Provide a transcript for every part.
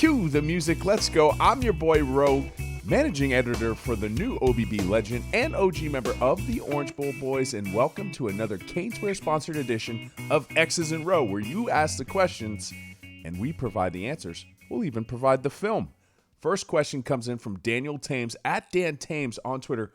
Cue the music, let's go. I'm your boy Ro, managing editor for the new OBB legend and OG member of the Orange Bowl Boys, and welcome to another Caneswear sponsored edition of X's and Ro, where you ask the questions and we provide the answers. We'll even provide the film. First question comes in from Daniel Thames at Dan Thames on Twitter.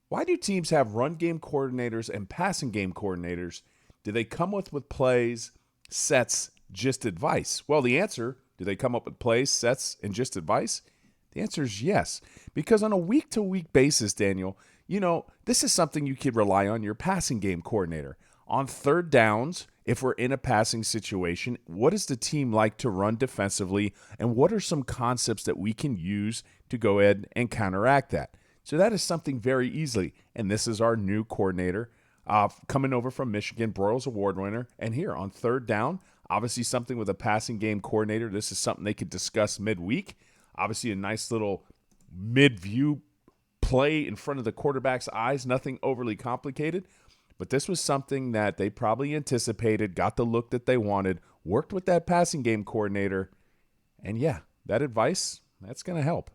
Why do teams have run game coordinators and passing game coordinators? Do they come with plays, sets, just advice? Well, the answer, do they come up with plays, sets, and just advice? The answer is yes. Because on a week-to-week basis, Daniel, this is something you could rely on your passing game coordinator. On third downs, if we're in a passing situation, what does the team like to run defensively, and what are some concepts that we can use to go ahead and counteract that? So that is something very easily, and this is our new coordinator coming over from Michigan, Broyles Award winner, and here on third down, obviously something with a passing game coordinator. This is something they could discuss midweek. Obviously a nice little mid-view play in front of the quarterback's eyes, nothing overly complicated. But this was something that they probably anticipated, got the look that they wanted, worked with that passing game coordinator, and yeah, that advice, that's going to help.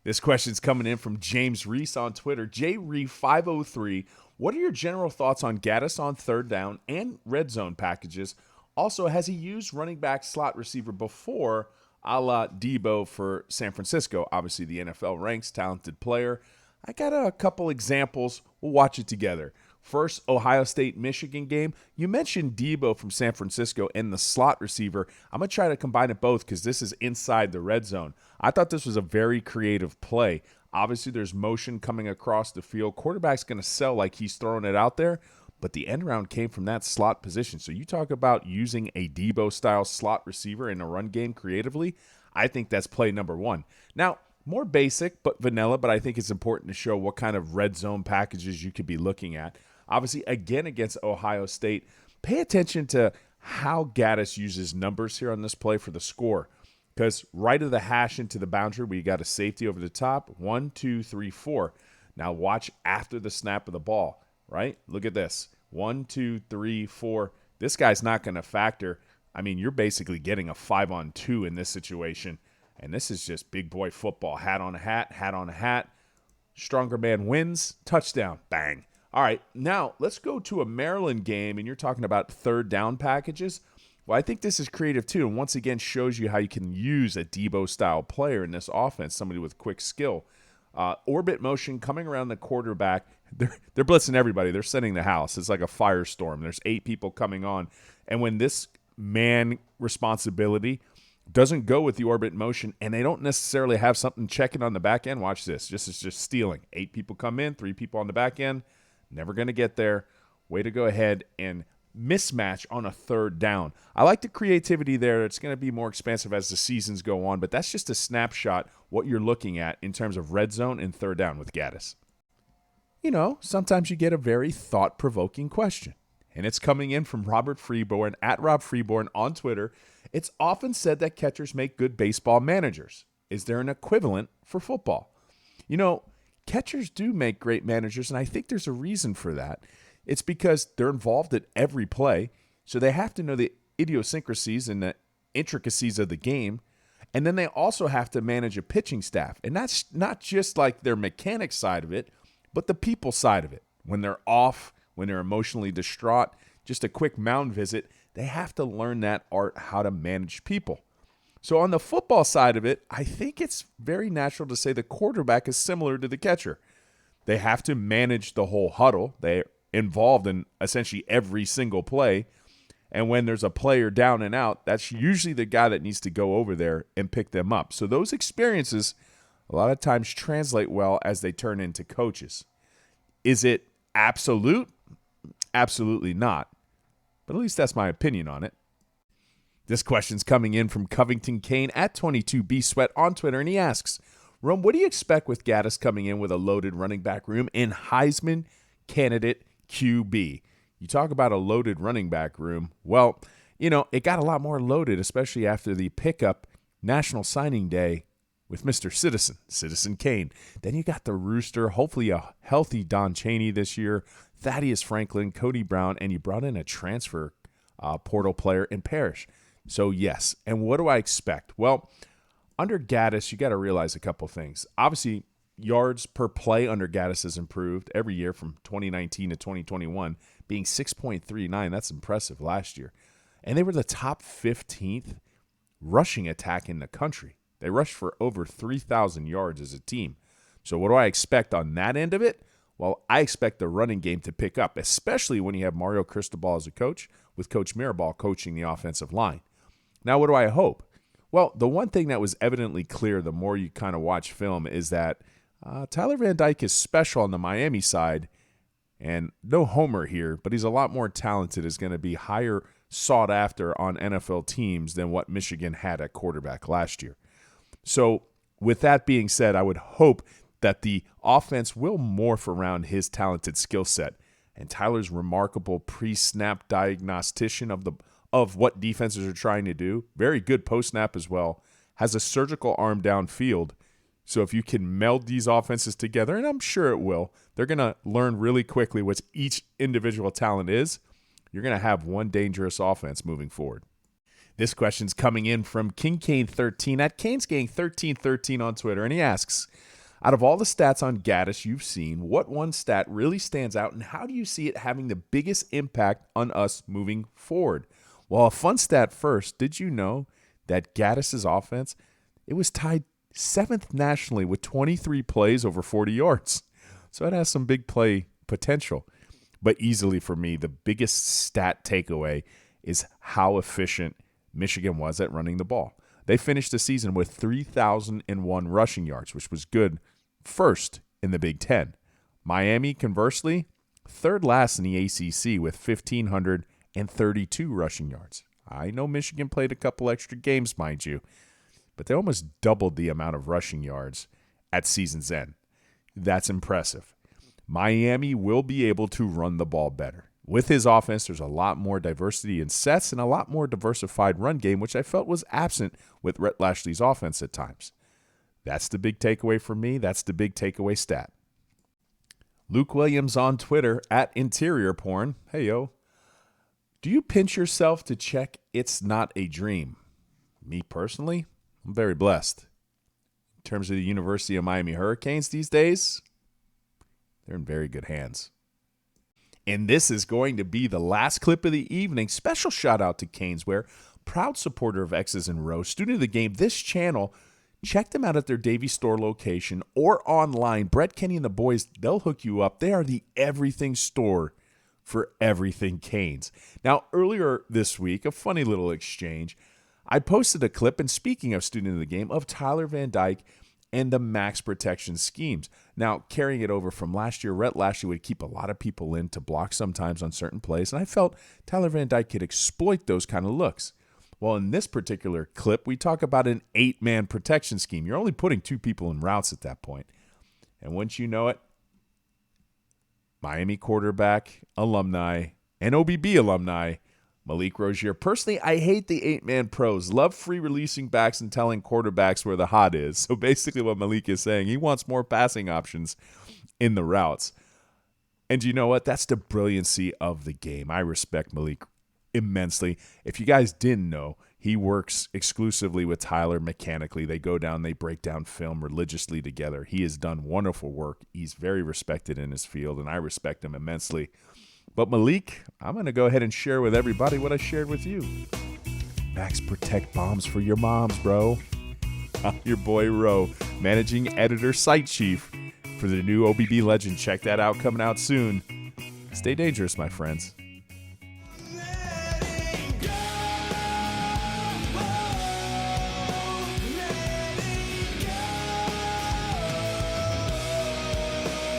This question's coming in from James Reese on Twitter. JRee503, what are your general thoughts on Gattis on third down and red zone packages? Also, has he used running back slot receiver before, a la Deebo for San Francisco? Obviously, the NFL ranks, talented player. I got a couple examples. We'll watch it together. First, Ohio State-Michigan game. You mentioned Deebo from San Francisco and the slot receiver. I'm going to try to combine it both because this is inside the red zone. I thought this was a very creative play. Obviously, there's motion coming across the field. Quarterback's going to sell like he's throwing it out there, but the end round came from that slot position. So you talk about using a Deebo-style slot receiver in a run game creatively. I think that's play number one. Now, more basic but vanilla, but I think it's important to show what kind of red zone packages you could be looking at. Obviously, again, against Ohio State, pay attention to how Gattis uses numbers here on this play for the score. Because right of the hash into the boundary, we got a safety over the top. 1, 2, 3, 4. Now watch after the snap of the ball, right? Look at this. 1, 2, 3, 4. This guy's not going to factor. I mean, you're basically getting a 5-on-2 in this situation. And this is just big boy football. Hat on a hat, hat on a hat. Stronger man wins. Touchdown. Bang. All right, now let's go to a Maryland game, and you're talking about third down packages. Well, I think this is creative too, and once again shows you how you can use a Deebo-style player in this offense, somebody with quick skill. Orbit motion coming around the quarterback. They're blitzing everybody. They're sending the house. It's like a firestorm. There's 8 people coming on, and when this man responsibility doesn't go with the orbit motion, and they don't necessarily have something checking on the back end, watch this. This is just stealing. 8 people come in, 3 people on the back end. Never going to get there. Way to go ahead and mismatch on a third down. I like the creativity there. It's going to be more expansive as the seasons go on, but that's just a snapshot what you're looking at in terms of red zone and third down with Gattis. Sometimes you get a very thought-provoking question, and it's coming in from Robert Freeborn at Rob Freeborn on Twitter. It's often said that catchers make good baseball managers. Is there an equivalent for football? Catchers do make great managers, and I think there's a reason for that. It's because they're involved at every play, so they have to know the idiosyncrasies and the intricacies of the game, and then they also have to manage a pitching staff. And that's not just like their mechanic side of it, but the people side of it. When they're off, when they're emotionally distraught, just a quick mound visit, they have to learn that art, how to manage people. So on the football side of it, I think it's very natural to say the quarterback is similar to the catcher. They have to manage the whole huddle. They're involved in essentially every single play. And when there's a player down and out, that's usually the guy that needs to go over there and pick them up. So those experiences a lot of times translate well as they turn into coaches. Is it absolute? Absolutely not. But at least that's my opinion on it. This question's coming in from Covington Kane at 22B Sweat on Twitter, and he asks, Rome, what do you expect with Gattis coming in with a loaded running back room in Heisman candidate QB? You talk about a loaded running back room. Well, it got a lot more loaded, especially after the pickup National Signing Day with Mr. Citizen Kane. Then you got the Rooster, hopefully a healthy Don Chaney this year, Thaddeus Franklin, Cody Brown, and you brought in a transfer portal player in Parrish. So, yes. And what do I expect? Well, under Gattis, you got to realize a couple things. Obviously, yards per play under Gattis has improved every year from 2019 to 2021, being 6.39. That's impressive last year. And they were the top 15th rushing attack in the country. They rushed for over 3,000 yards as a team. So what do I expect on that end of it? Well, I expect the running game to pick up, especially when you have Mario Cristobal as a coach, with Coach Mirabal coaching the offensive line. Now, what do I hope? Well, the one thing that was evidently clear the more you kind of watch film is that Tyler Van Dyke is special on the Miami side, and no homer here, but he's a lot more talented, is going to be higher sought after on NFL teams than what Michigan had at quarterback last year. So with that being said, I would hope that the offense will morph around his talented skill set, and Tyler's remarkable pre-snap diagnostician of what defenses are trying to do, very good post-snap as well, has a surgical arm downfield. So if you can meld these offenses together, and I'm sure it will, they're going to learn really quickly what each individual talent is. You're going to have one dangerous offense moving forward. This question's coming in from KingCane13 at CanesGang1313 on Twitter, and he asks, out of all the stats on Gattis you've seen, what one stat really stands out, and how do you see it having the biggest impact on us moving forward? Well, a fun stat first. Did you know that Gattis' offense, it was tied 7th nationally with 23 plays over 40 yards? So it has some big play potential. But easily for me, the biggest stat takeaway is how efficient Michigan was at running the ball. They finished the season with 3,001 rushing yards, which was good, first in the Big Ten. Miami, conversely, third last in the ACC with 1,532 rushing yards. I know Michigan played a couple extra games, mind you, but they almost doubled the amount of rushing yards at season's end. That's impressive. Miami will be able to run the ball better. With his offense, there's a lot more diversity in sets and a lot more diversified run game, which I felt was absent with Rhett Lashley's offense at times. That's the big takeaway for me. That's the big takeaway stat. Luke Williams on Twitter at Interior Porn. Hey, yo. Do you pinch yourself to check it's not a dream? Me personally, I'm very blessed. In terms of the University of Miami Hurricanes these days, they're in very good hands. And this is going to be the last clip of the evening. Special shout out to Caneswear, proud supporter of X's and Ro, student of the game. This channel, check them out at their Davie store location or online. Brett, Kenney, and the boys, they'll hook you up. They are the everything store for everything Canes. Now, earlier this week, a funny little exchange. I posted a clip, and speaking of student of the game, of Tyler Van Dyke and the max protection schemes. Now, carrying it over from last year, Rhett Lashley would keep a lot of people in to block sometimes on certain plays, and I felt Tyler Van Dyke could exploit those kind of looks. Well, in this particular clip, we talk about an 8-man protection scheme. You're only putting 2 people in routes at that point. And once you know it, Miami quarterback, alumni, and OBB alumni, Malik Rozier. Personally, I hate the 8-man pros. Love free releasing backs and telling quarterbacks where the hot is. So basically what Malik is saying, he wants more passing options in the routes. And you know what? That's the brilliancy of the game. I respect Malik immensely. If you guys didn't know, he works exclusively with Tyler mechanically. They go down, they break down film religiously together. He has done wonderful work. He's very respected in his field, and I respect him immensely. But Malik, I'm going to go ahead and share with everybody what I shared with you. Max Protect bombs for your moms, bro. I'm your boy Ro, managing editor, site chief for the new OBB Legend. Check that out, coming out soon. Stay dangerous, my friends.